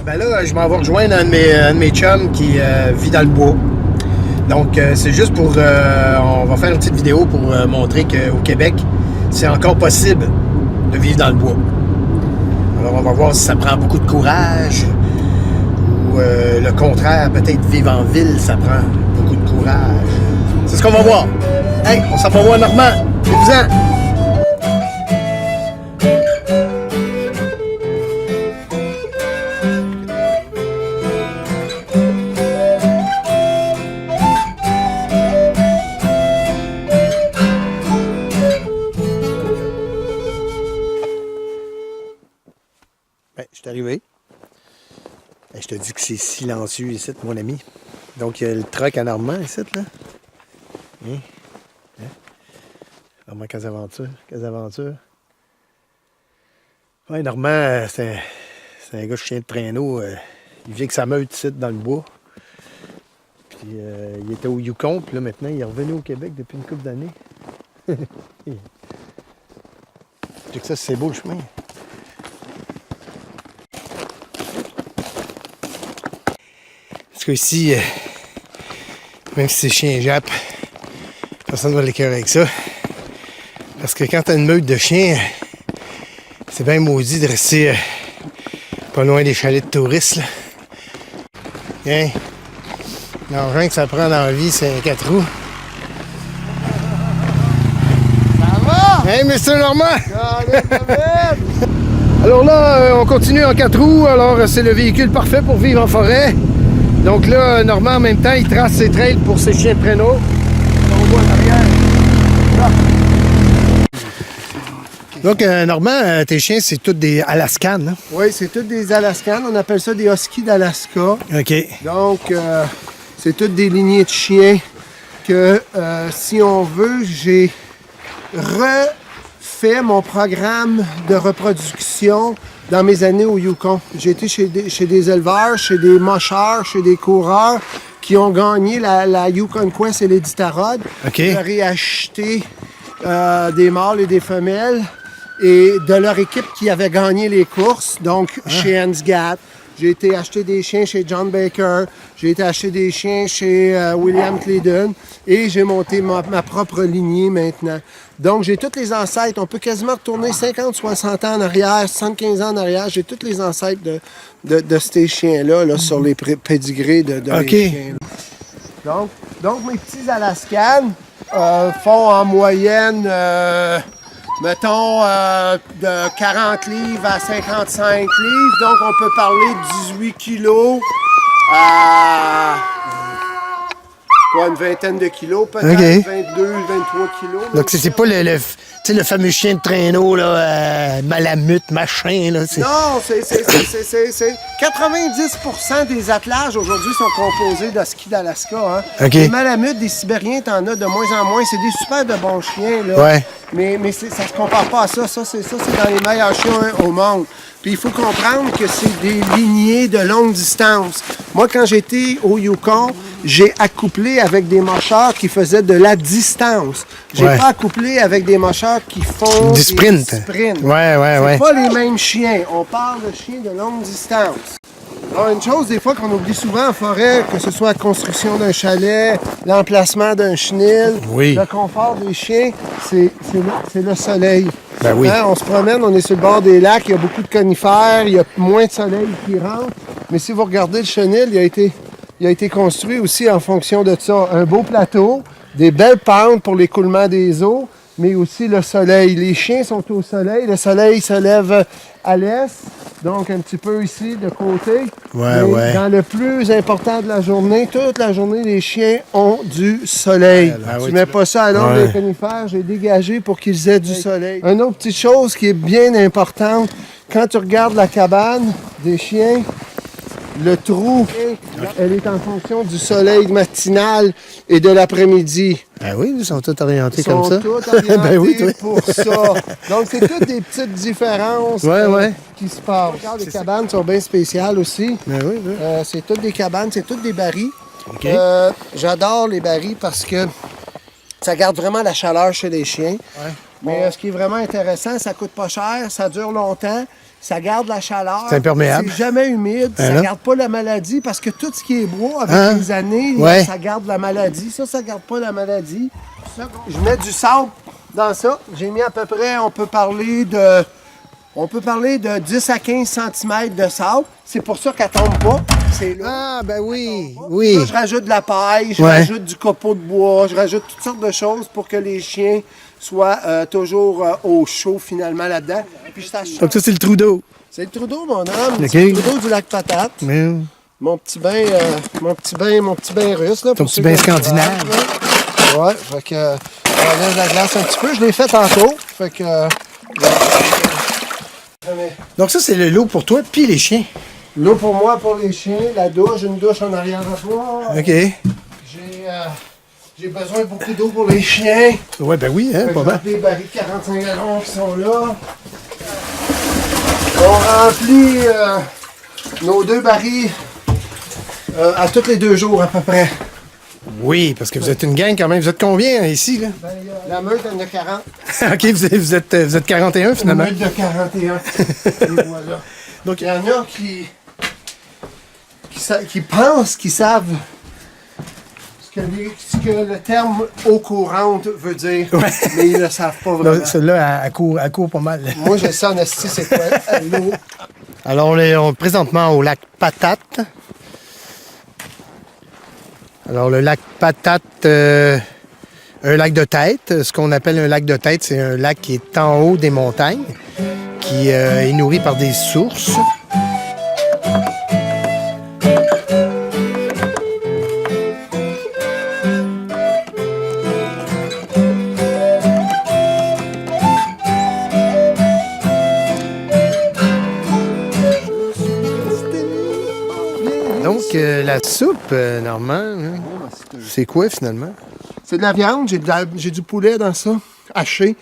Ben là, je m'en vais rejoindre un de mes chums qui vit dans le bois. Donc, c'est juste pour... on va faire une petite vidéo pour montrer qu'au Québec, c'est encore possible de vivre dans le bois. Alors, on va voir si ça prend beaucoup de courage ou le contraire, peut-être vivre en ville, ça prend beaucoup de courage. C'est ce qu'on va voir. Hey, on s'en va voir Normand. Venez-vous-en. Je suis arrivé. Je te dis que c'est silencieux ici, mon ami. Donc, il y a le truck à Normand ici, là. Hein? Normand Casaventure. Ouais, Normand, c'est un gars chien de traîneau. Il vit avec sa meute ici, dans le bois. Puis, il était au Yukon, puis là, maintenant, il est revenu au Québec depuis une couple d'années. Check ça, c'est beau le chemin. Parce que ici, même si c'est chien jappe, personne ne va l'écœurer avec ça. Parce que quand t'as une meute de chiens, c'est bien maudit de rester pas loin des chalets de touristes. Là. Hein? L'engin que ça prend dans la vie, c'est un 4 roues. Ça va? Hey, Mr. Normand! Alors là, on continue en 4 roues. Alors, c'est le véhicule parfait pour vivre en forêt. Donc là, Normand, en même temps, il trace ses trails pour ses chiens de traîneau. On voit en arrière. Là. Donc, Normand, tes chiens, c'est tous des Alaskan, hein? Oui, c'est tous des Alaskan. On appelle ça des Huskies d'Alaska. OK. Donc, c'est toutes des lignées de chiens que, si on veut, j'ai refait mon programme de reproduction dans mes années au Yukon. J'ai été chez des éleveurs, chez des mocheurs, chez des coureurs qui ont gagné la Yukon Quest et l'Iditarod. OK. Leur ai acheté des mâles et des femelles et de leur équipe qui avait gagné les courses, donc chez Ansgat. J'ai été acheter des chiens chez John Baker, j'ai été acheter des chiens chez William Clayton et j'ai monté ma propre lignée maintenant. Donc, j'ai tous les ancêtres. On peut quasiment retourner 50, 60 ans en arrière, 75 ans en arrière. J'ai tous les ancêtres de ces chiens-là là, sur les pédigrés de OK. les chiens. Donc, mes petits Alaskan font en moyenne, mettons, de 40 livres à 55 livres. Donc, on peut parler de 18 kilos à... une vingtaine de kilos, peut-être okay. 22, 23 kilos. Donc, c'est pas le fameux chien de traîneau, là, malamute, machin, là. Non, c'est 90% des attelages aujourd'hui sont composés d'Huskies d'Alaska. Hein. Okay. Les malamutes, des Sibériens, t'en as de moins en moins. C'est des super de bons chiens, là. Ouais. Mais ça se compare pas à ça. Ça, c'est dans les meilleurs chiens au monde. Puis il faut comprendre que c'est des lignées de longue distance. Moi, quand j'étais au Yukon, j'ai accouplé avec des mocheurs qui faisaient de la distance. J'ai pas accouplé avec des mocheurs qui font du sprint. C'est pas les mêmes chiens. On parle de chiens de longue distance. Alors, une chose, des fois, qu'on oublie souvent en forêt, que ce soit la construction d'un chalet, l'emplacement d'un chenil, le confort des chiens, c'est le soleil. Ben oui. Hein, on se promène, on est sur le bord des lacs, il y a beaucoup de conifères, il y a moins de soleil qui rentre. Mais si vous regardez le chenil, il a été construit aussi en fonction de ça. Un beau plateau, des belles pentes pour l'écoulement des eaux, mais aussi le soleil. Les chiens sont au soleil, le soleil se lève à l'est, donc un petit peu ici de côté. Dans le plus important de la journée, toute la journée, les chiens ont du soleil. Tu mets pas ça à l'ombre des conifères, j'ai dégagé pour qu'ils aient du soleil. Une autre petite chose qui est bien importante, quand tu regardes la cabane des chiens, le trou, elle est en fonction du soleil matinal et de l'après-midi. Ben oui, ils sont tous orientés comme ça. Ils sont tous orientés pour ça. Donc, c'est toutes des petites différences qui se passent. Regarde, les cabanes sont bien spéciales aussi. Ben oui. C'est toutes des cabanes, c'est toutes des barils. Okay. J'adore les barils parce que ça garde vraiment la chaleur chez les chiens. Mais ce qui est vraiment intéressant, ça coûte pas cher, ça dure longtemps. ça garde la chaleur. C'est imperméable. C'est jamais humide. Ça là. garde pas la maladie parce que tout ce qui est bois, avec les années, Ouais. ça garde la maladie. Ça garde pas la maladie. Je mets du sable dans ça. J'ai mis à peu près, on peut parler de 10 à 15 cm de sable. C'est pour ça qu'elle tombe pas. C'est là. Ah, ben oui, oui. Là, je rajoute de la paille, je Ouais. rajoute du copeau de bois, je rajoute toutes sortes de choses pour que les chiens soient toujours au chaud finalement là-dedans. Puis ça chauffe. Donc ça, c'est le trou d'eau. C'est le trou d'eau, mon homme. Ok. C'est le trou d'eau du lac Patate. Mais... Mon petit bain russe. Là, Ton pour petit ceux bain qui scandinave. connaissent, là. Ouais, fait que on enlève la glace un petit peu. Je l'ai fait tantôt. Fait que. Donc ça, c'est le lot pour toi, puis les chiens. L'eau pour moi, pour les chiens, la douche, une douche en arrière de toi. OK. J'ai besoin de beaucoup d'eau pour les chiens. Ouais, ben oui, hein, Fait que pas mal. j'ai des barils de 45 gallons qui sont là. On remplit nos 2 barils à tous les 2 jours à peu près. Oui, parce que vous êtes une gang quand même. Vous êtes combien ici, là? La meute, elle en a 40. OK, vous êtes 41 Une finalement. meute de 41. Et voilà. Donc il y en a qui pensent qu'ils savent ce que le terme eau courante veut dire, mais ils ne le savent pas vraiment. Celle-là, elle court pas mal. Moi, je sais en esti c'est quoi l'eau. Alors, on est présentement au lac Patate. Alors, le lac Patate, un lac de tête. Ce qu'on appelle un lac de tête, c'est un lac qui est en haut des montagnes, qui est nourri par des sources. Donc, la soupe, Normand, hein, c'est quoi finalement? C'est de la viande, j'ai du poulet dans ça, haché.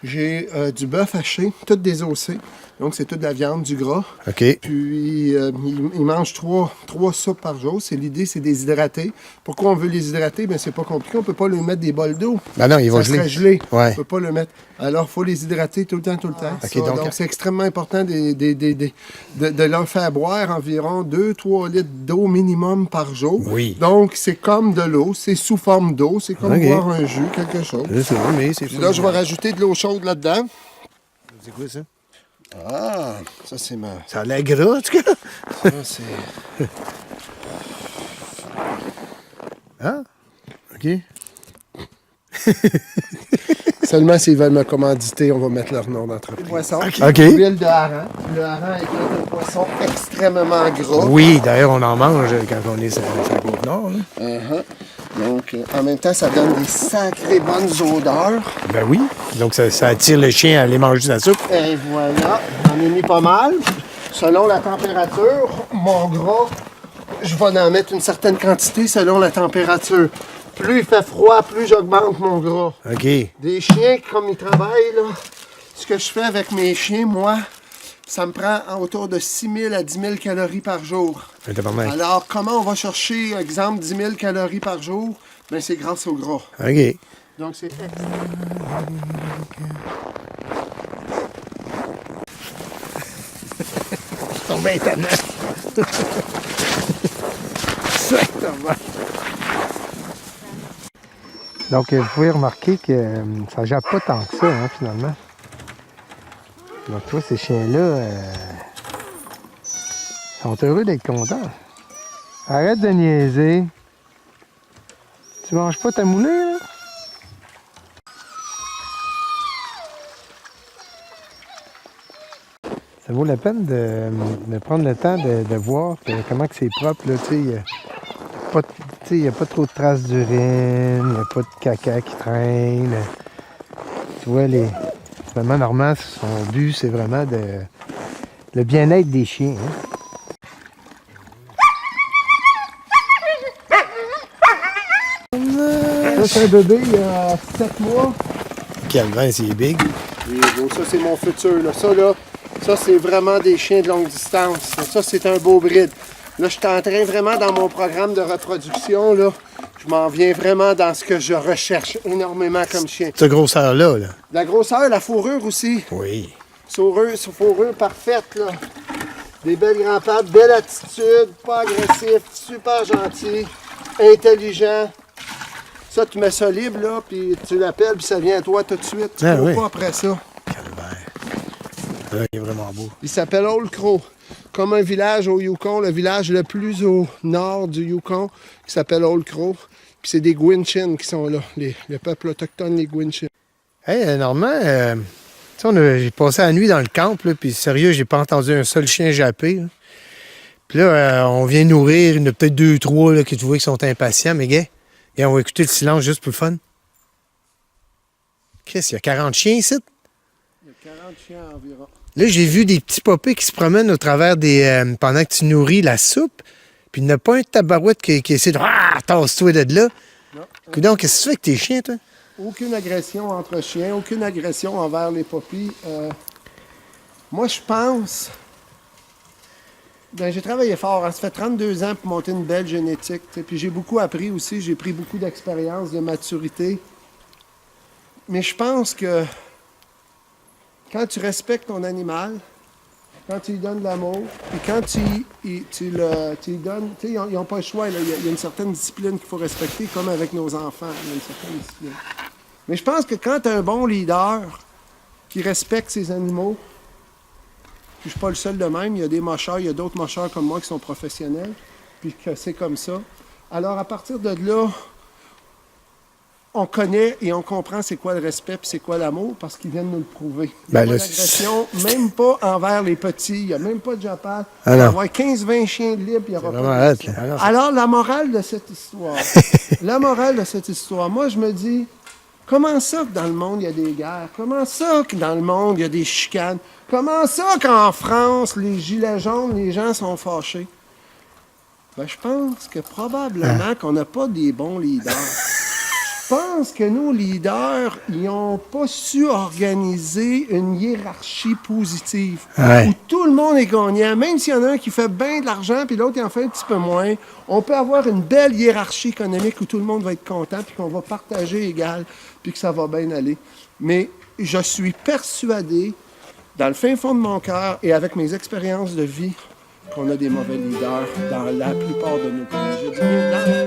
J'ai du bœuf haché, tout désossé. Donc, c'est toute de la viande, du gras. OK. Puis, ils mangent 3 soupes par jour. L'idée, c'est de les hydrater. Pourquoi on veut les hydrater? Bien, c'est pas compliqué. On peut pas leur mettre des bols d'eau. Ben non, ils vont Ça geler. serait gelé. Ouais. On peut pas le mettre. Alors, il faut les hydrater tout le temps. OK, Ça, donc, c'est extrêmement important de leur faire boire environ 2-3 litres d'eau minimum par jour. Oui. Donc, c'est comme de l'eau. C'est sous forme d'eau. C'est comme OK. boire un jus, quelque chose. Je sais, mais c'est Puis là, je vais rajouter de l'eau chaude là-dedans. C'est quoi ça? Ah, ça, c'est ma... Ça a l'air gras, en tout cas. Ça, c'est... Ah, OK. Seulement s'ils veulent me commanditer, on va mettre leur nom d'entreprise. Poisson. OK. L'huile de hareng. Le hareng est un poisson extrêmement gras. Oui, d'ailleurs, on en mange quand on est sur la Côte-Nord. Là. Donc, en même temps, ça donne des sacrées bonnes odeurs. Ben oui. Donc, ça attire le chien à aller manger sa soupe. Et voilà, j'en ai mis pas mal. Selon la température, mon gras, je vais en mettre une certaine quantité selon la température. Plus il fait froid, plus j'augmente mon gras. OK. Des chiens, comme ils travaillent, là, ce que je fais avec mes chiens, moi, ça me prend autour de 6 000 à 10 000 calories par jour. Un tabarnak. Alors, comment on va chercher, exemple, 10 000 calories par jour? Bien, c'est grâce au gras. OK. Donc, c'est C'est tombé étonnant. Exactement. Donc, vous pouvez remarquer que ça jappe pas tant que ça, hein, finalement. Donc, toi, ces chiens-là sont heureux d'être contents. Arrête de niaiser. Tu manges pas ta moulée, là? Ça vaut la peine de prendre le temps de voir comment que c'est propre, là, tu sais. Il n'y a pas trop de traces d'urine, il n'y a pas de caca qui traîne. Tu vois, vraiment, Normand, son but, c'est vraiment le bien-être des chiens. Ça, c'est un bébé il y a 7 mois. Calvin, c'est big. Et bon, ça, c'est mon futur. Là. Ça, c'est vraiment des chiens de longue distance. Ça, c'est un beau bride. Là, je suis en train vraiment dans mon programme de reproduction. Là, je m'en viens vraiment dans ce que je recherche énormément comme chien. Cette grosseur-là, là. La grosseur, la fourrure aussi. Oui. fourrure parfaite, là. Des belles grands-pattes, belle attitude, pas agressif, super gentil, intelligent. Ça, tu mets ça libre, là, puis tu l'appelles, puis ça vient à toi tout de suite. Tu cours pas après ça. Calvaire. Il est vraiment beau. Il s'appelle Old Crow. Comme un village au Yukon, le village le plus au nord du Yukon, qui s'appelle Old Crow. Puis c'est des Gwich'in qui sont là, le peuple autochtone, les Gwich'in. Hey, Normand, j'ai passé la nuit dans le camp, là, puis sérieux, j'ai pas entendu un seul chien japper. Là. Puis là, on vient nourrir, il y en a peut-être 2 ou 3 là, que tu vois qui sont impatients, mais gars, on va écouter le silence juste pour le fun. Qu'est-ce, il y a 40 chiens ici? Il y a 40 chiens environ. Là, j'ai vu des petits popés qui se promènent au travers des... pendant que tu nourris la soupe, puis il n'y en a pas un tabarouette qui essaie de... Ah, tasse-toi de là. Non. Donc, qu'est-ce que tu fais avec tes chiens, toi? Aucune agression entre chiens, aucune agression envers les poppies. Moi, je pense... j'ai travaillé fort. Ça fait 32 ans pour monter une belle génétique. T'sais. Puis j'ai beaucoup appris aussi. J'ai pris beaucoup d'expérience, de maturité. Mais je pense que quand tu respectes ton animal, quand tu lui donnes de l'amour, puis quand tu lui donnes... Ils n'ont pas le choix. Il y a une certaine discipline qu'il faut respecter, comme avec nos enfants. Il y a une certaine discipline. Mais je pense que quand tu as un bon leader qui respecte ses animaux, puis je ne suis pas le seul de même, il y a des mocheurs, il y a d'autres mocheurs comme moi qui sont professionnels, puis que c'est comme ça. Alors à partir de là, on connaît et on comprend c'est quoi le respect puis c'est quoi l'amour parce qu'ils viennent nous le prouver. Il n'y a pas d'agression, même pas envers les petits, il n'y a même pas de Japon. Il va y avoir 15-20 chiens libres, il n'y aura pas de... Alors la morale de cette histoire, moi je me dis, comment ça que dans le monde il y a des guerres? Comment ça que dans le monde il y a des chicanes? Comment ça qu'en France, les gilets jaunes, les gens sont fâchés? Ben, je pense que probablement qu'on n'a pas des bons leaders. Je pense que nos leaders, ils n'ont pas su organiser une hiérarchie positive. Où tout le monde est gagnant. Même s'il y en a un qui fait bien de l'argent puis l'autre il en fait un petit peu moins, on peut avoir une belle hiérarchie économique où tout le monde va être content puis qu'on va partager égal puis que ça va bien aller. Mais je suis persuadé, dans le fin fond de mon cœur et avec mes expériences de vie, qu'on a des mauvais leaders dans la plupart de nos pays. Je dis bien,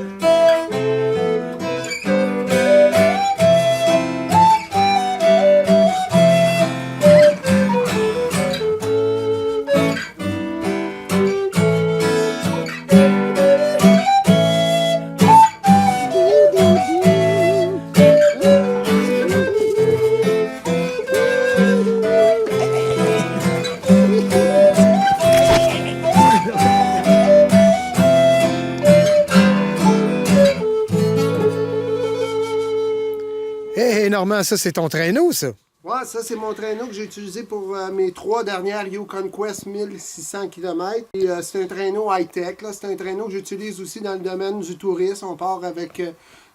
Normand, ça, c'est ton traîneau, ça? Oui, ça, c'est mon traîneau que j'ai utilisé pour mes 3 dernières Yukon Quest 1600 km. Et, c'est un traîneau high-tech. C'est un traîneau que j'utilise aussi dans le domaine du tourisme. On part avec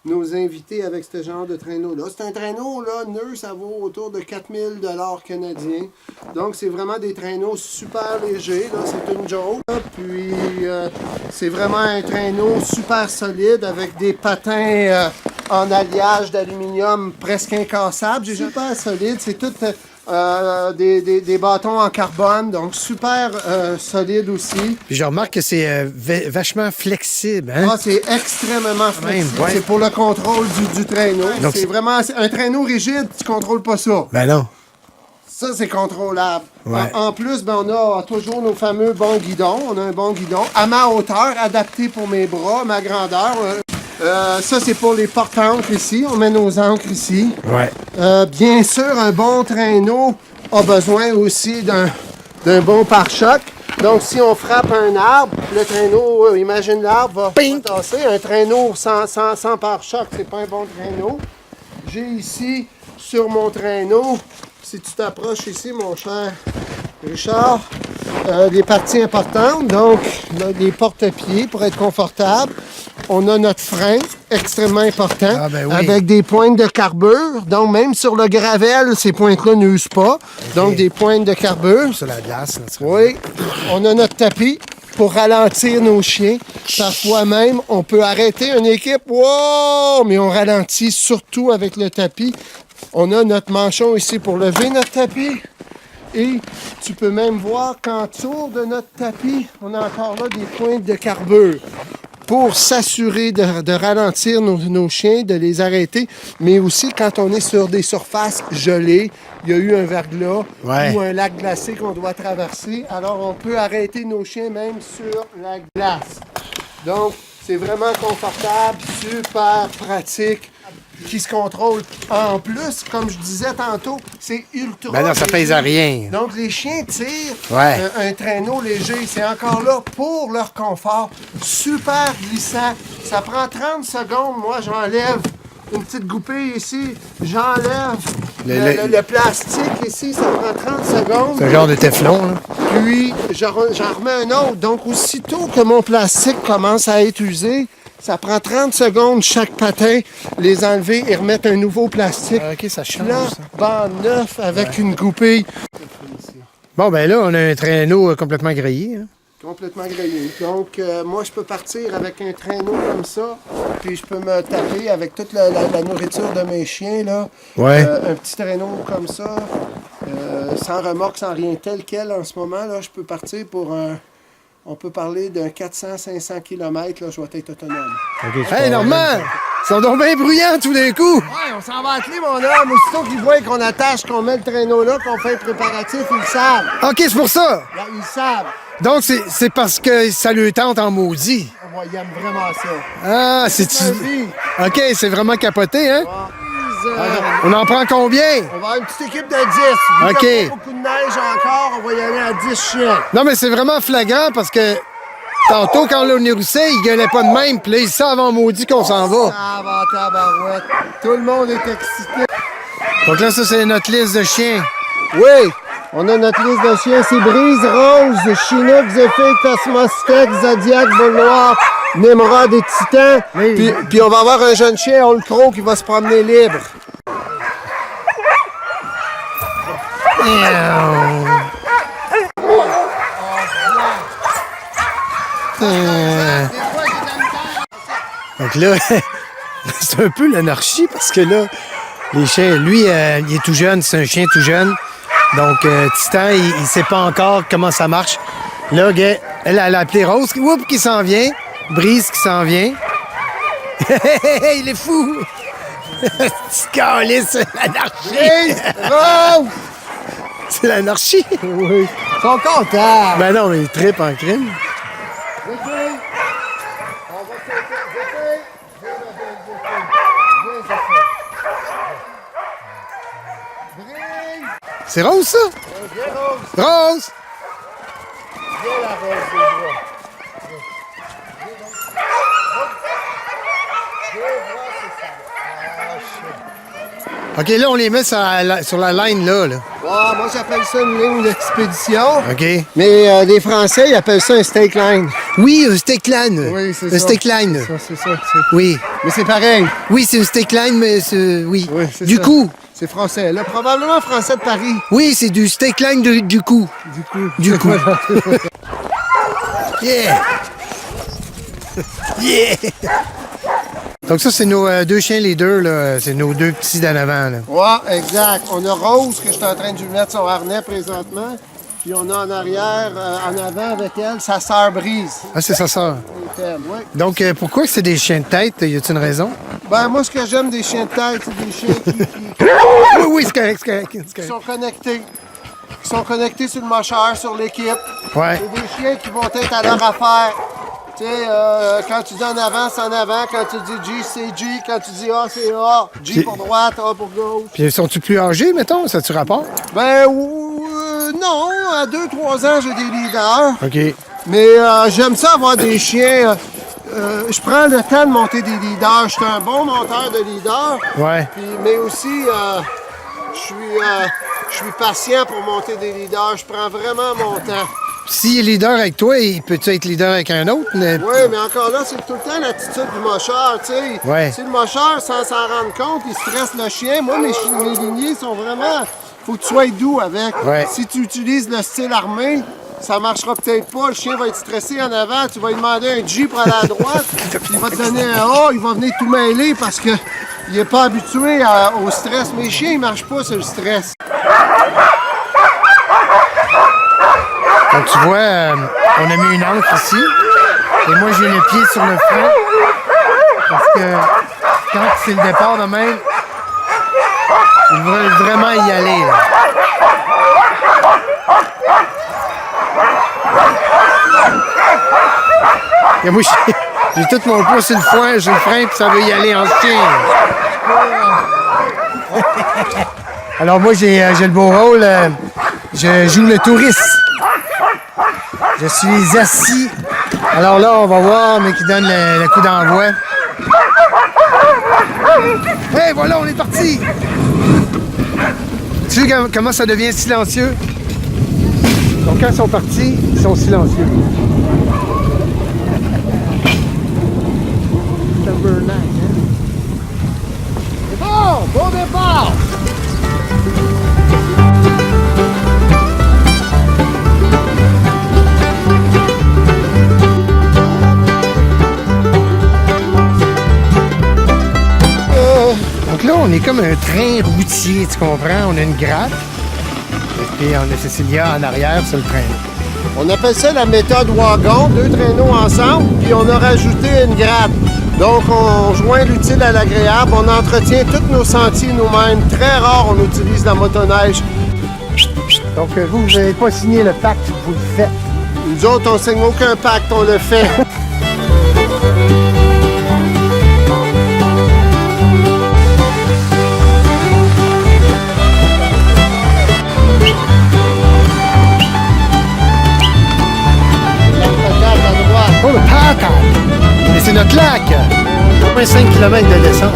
nos invités avec ce genre de traîneau-là. C'est un traîneau, là, nœud, ça vaut autour de 4000 $ canadiens. Donc, c'est vraiment des traîneaux super légers. Là. C'est une joke. Là. Puis, c'est vraiment un traîneau super solide avec des patins... en alliage d'aluminium presque incassable. J'ai super solide. C'est tout des bâtons en carbone, donc super solide aussi. Puis je remarque que c'est vachement flexible. Hein? Ah, c'est extrêmement flexible. C'est pour le contrôle du traîneau. Donc c'est vraiment un traîneau rigide, tu ne contrôles pas ça. Ben non. Ça, c'est contrôlable. Ouais. En plus, ben, on a toujours nos fameux bons guidons. On a un bon guidon à ma hauteur, adapté pour mes bras, ma grandeur. Ça, c'est pour les porte-ancres ici. On met nos ancres ici. Ouais. Bien sûr, un bon traîneau a besoin aussi d'un bon pare-choc. Donc, si on frappe un arbre, le traîneau, imagine l'arbre va tasser. Un traîneau sans pare-choc, c'est pas un bon traîneau. J'ai ici, sur mon traîneau, si tu t'approches ici, mon cher Richard, des parties importantes. Donc, des porte-pieds pour être confortable. On a notre frein, extrêmement important, avec des pointes de carbure. Donc, même sur le gravel, ces pointes-là n'usent pas. Donc, des pointes de carbure. Sur la glace. Oui. On a notre tapis pour ralentir nos chiens. Parfois même, on peut arrêter une équipe. Wow! Mais on ralentit surtout avec le tapis. On a notre manchon ici pour lever notre tapis. Et tu peux même voir qu'entour de notre tapis, on a encore là des pointes de carbure pour s'assurer de ralentir nos chiens, de les arrêter. Mais aussi, quand on est sur des surfaces gelées, il y a eu un verglas ou un lac glacé qu'on doit traverser, alors on peut arrêter nos chiens même sur la glace. Donc, c'est vraiment confortable, super pratique, qui se contrôle. En plus, comme je disais tantôt, c'est ultra Ben non, ça pèse à rien. Donc, les chiens tirent un traîneau léger. C'est encore là pour leur confort. Super glissant. Ça prend 30 secondes. Moi, j'enlève une petite goupille ici. J'enlève le plastique ici. Ça prend 30 secondes. C'est un genre de téflon, là. Puis, j'en remets un autre. Donc, aussitôt que mon plastique commence à être usé, ça prend 30 secondes chaque patin, les enlever et remettre un nouveau plastique. OK, ça change. Là, banc neuf avec une goupille. Bon, ben là, on a un traîneau complètement grillé. Hein. Complètement grillé. Donc, moi, je peux partir avec un traîneau comme ça, puis je peux me taper avec toute la nourriture de mes chiens, là. Un petit traîneau comme ça, sans remorque, sans rien tel quel en ce moment, là, je peux partir pour on peut parler d'un 400-500 km, là, je vais être autonome. Okay, hey, Normand! Ils sont donc bien bruyants tout d'un coup! Ouais, on s'en va atteler, mon homme. Aussitôt qu'ils voient qu'on attache, qu'on met le traîneau là, qu'on fait le préparatif, ils le savent. OK, c'est pour ça! Là, ils le savent. Donc, c'est parce que ça lui tente en maudit. Ouais, ils aiment vraiment ça. Ah, c'est-tu... OK, c'est vraiment capoté, hein? On en prend combien? On va avoir une petite équipe de 10. Vu OK. qu'il y a beaucoup de neige encore, on va y aller à 10 chiens. Non, mais c'est vraiment flagrant parce que tantôt, quand là, on est roussé, il gueulait pas de même. Puis là, ils savent en maudit qu'on s'en va. Ah, va, tabarouette. Tout le monde est excité. Donc là, ça, c'est notre liste de chiens. Oui, on a notre liste de chiens. C'est Brise, Rose, Chinook, Zephyr, Cosmostec, Zodiac, Bouloir, Nemrod et Titan. Oui. Puis on va avoir un jeune chien, Old Crow, qui va se promener libre. Donc là, c'est un peu l'anarchie parce que là, les chiens, lui, il est tout jeune, c'est un chien tout jeune. Donc, Titan, il sait pas encore comment ça marche. Là, elle a appelé Rose, whoop, qui s'en vient. Brise qui s'en vient. Il est fou! Petite calisse, l'anarchie! Rose! C'est l'anarchie! Oui. Ils sont contents! Ben non, mais ils trippent en crime. C'est Rose, ça? Viens, Rose! Rose! Viens, la Rose, des bras. OK, là, on les met sur la line, là. Ouais, moi, j'appelle ça une ligne d'expédition. OK. Mais les Français, ils appellent ça un stake line. Oui, un stake line. Oui, c'est un ça. Un stake line. C'est ça. Oui. Mais c'est pareil. Oui, c'est un stake line, mais c'est... Oui. C'est du ça. coup. C'est français. Là, probablement français de Paris. Oui, c'est du stake line du coup. Du coup. Yeah! Yeah! Donc ça, c'est nos deux chiens, les deux, là. C'est nos deux petits d'en avant, là. Ouais, exact. On a Rose, que je suis en train de lui mettre son harnais présentement. Puis on a en arrière, en avant avec elle, sa sœur Brise. Ah, c'est sa sœur. Oui. Donc, pourquoi c'est des chiens de tête? Y a-t-il une raison? Ben, moi, ce que j'aime des chiens de tête, c'est des chiens Oui, c'est correct. qui sont connectés. Qui sont connectés sur le mocheur, sur l'équipe. Ouais. C'est des chiens qui vont être à leur affaire. Tu sais, quand tu dis en avant, c'est en avant. Quand tu dis G, c'est G. Quand tu dis A, c'est A. G pour droite, A pour gauche. Puis sont-tu plus âgés, mettons? Ça tu rapport? Ben, non. À 2-3 ans, j'ai des leaders. OK. Mais j'aime ça avoir des chiens. Je prends le temps de monter des leaders. Je suis un bon monteur de leaders. Ouais. Puis, mais aussi, je suis patient pour monter des leaders. Je prends vraiment mon temps. S'il est leader avec toi, il peut-tu être leader avec un autre? Oui, mais encore là, c'est tout le temps l'attitude du mocheur, tu sais. Ouais. Si le mocheur, sans s'en rendre compte, il stresse le chien. Moi, mes lignées sont vraiment... Faut que tu sois doux avec. Ouais. Si tu utilises le style armé, ça marchera peut-être pas. Le chien va être stressé en avant. Tu vas lui demander un G pour aller à droite. Il va te donner un A. Il va venir tout mêler parce que il n'est pas habitué au stress. Mes chiens, ils marchent pas sur le stress. Donc tu vois, on a mis une ancre ici. Et moi, j'ai le pied sur le frein. Parce que quand c'est le départ de même, ils veulent vraiment y aller. Là. Et moi, j'ai tout mon poids sur le frein, j'ai le frein, puis ça veut y aller en chien. Alors moi, j'ai le beau rôle. Je joue le touriste. Je suis assis. Alors là, on va voir, mais qui donne le coup d'envoi. Hey, voilà, on est parti! Tu sais comment ça devient silencieux? Donc quand ils sont partis, ils sont silencieux. Tabernacle, hein? C'est bon! Bon départ! Donc là, on est comme un train routier, tu comprends? On a une gratte, et puis on a Cecilia en arrière sur le train. On appelle ça la méthode wagon, 2 traîneaux ensemble, puis on a rajouté une gratte. Donc, on joint l'utile à l'agréable, on entretient tous nos sentiers nous-mêmes. Très rare, on utilise la motoneige. Donc, vous n'avez pas signé le pacte, vous le faites. Nous autres, on signe aucun pacte, on le fait. Oh, le patate! Mais c'est notre lac! Au moins 5 km de descente.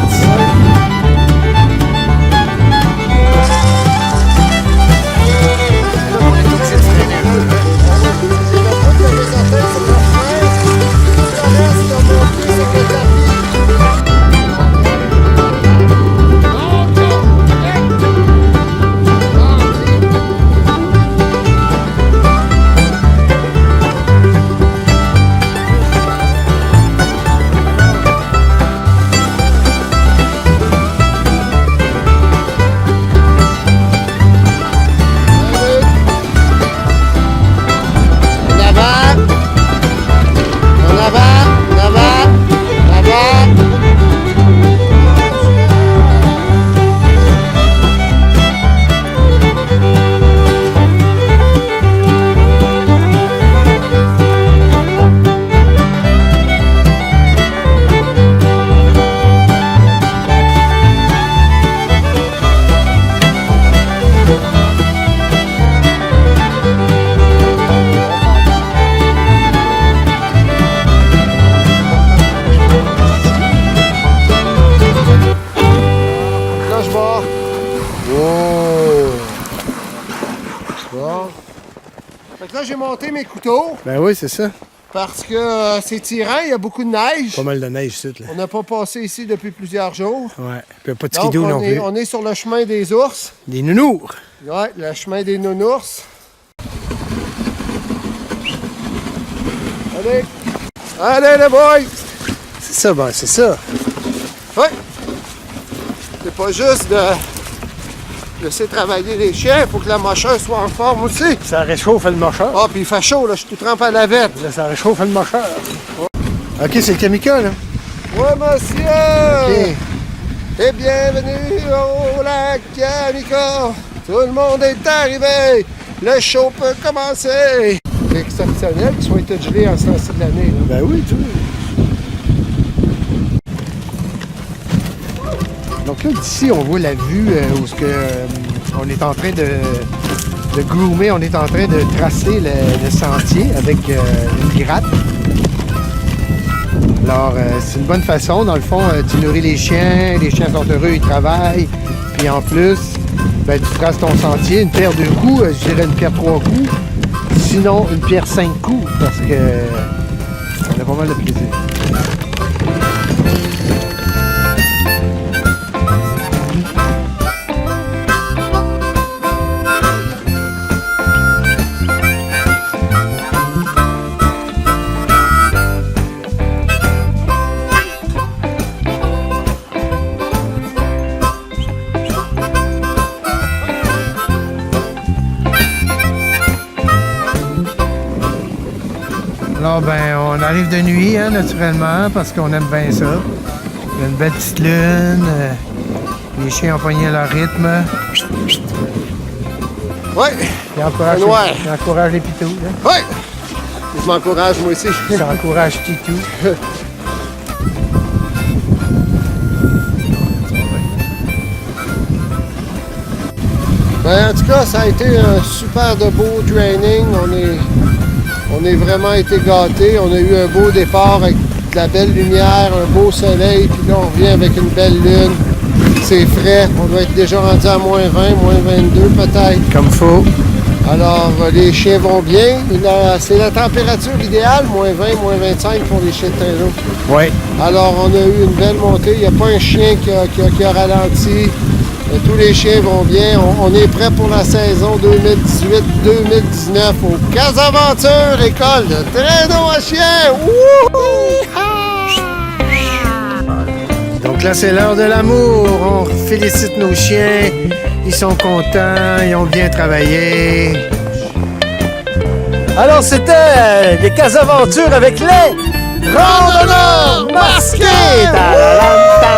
Fait que là, j'ai monté mes couteaux Ben oui, c'est ça. parce que c'est tirant, il y a beaucoup de neige. Pas mal de neige ici, là. On n'a pas passé ici depuis plusieurs jours. Ouais. Puis pas de Donc, skidoo non plus. on est sur le chemin des ours. Des nounours. Ouais, le chemin des nounours. Allez! Allez, les boys! C'est ça, ben c'est ça. Ouais! C'est pas juste de laisser travailler les chiens, il faut que la mocheur soit en forme aussi. Ça réchauffe le mocheur. Ah, puis il fait chaud, là, je suis tout trempé à la vette. Là, ça réchauffe le mocheur. OK, c'est le Kamika, là. Ouais, monsieur! OK. Et bienvenue au lac Kamika! Tout le monde est arrivé! Le show peut commencer! C'est exceptionnel qu'ils soient tous gelés en ce temps-ci de l'année. Là. Ben oui, tu vois. Donc là, d'ici, on voit la vue où on est en train de groomer, on est en train de tracer le sentier avec une gratte. Alors, c'est une bonne façon. Dans le fond, tu nourris les chiens sont heureux, ils travaillent. Puis en plus, ben, tu traces ton sentier, une pierre 2 coups, je dirais une pierre 3 coups. Sinon, une pierre 5 coups, parce que on a pas mal de plaisir. Alors, ben, on arrive de nuit, hein, naturellement, parce qu'on aime bien ça. Il y a une belle petite lune. Les chiens ont pogné leur rythme. Ouais, Ils encouragent, noir. ils encouragent les pitous. Hein. ouais. Je m'encourage, moi aussi. Ils encouragent Titou. Ben, en tout cas, ça a été un super de beau training. On est vraiment été gâtés. On a eu un beau départ avec de la belle lumière, un beau soleil, puis là, on revient avec une belle lune. C'est frais. On doit être déjà rendu à moins 20, moins 22 peut-être. Comme faut. Alors, les chiens vont bien. C'est la température idéale, moins 20, moins 25 pour les chiens de traîneau. Oui. Alors, on a eu une belle montée. Il n'y a pas un chien qui a ralenti. Tous les chiens vont bien. On est prêt pour la saison 2018-2019 au Casaventure, école de traîneau à chiens. Donc là, c'est l'heure de l'amour. On félicite nos chiens. Ils sont contents. Ils ont bien travaillé. Alors, c'était les Casaventures avec les randonneurs masqués. Ta-da-da-da.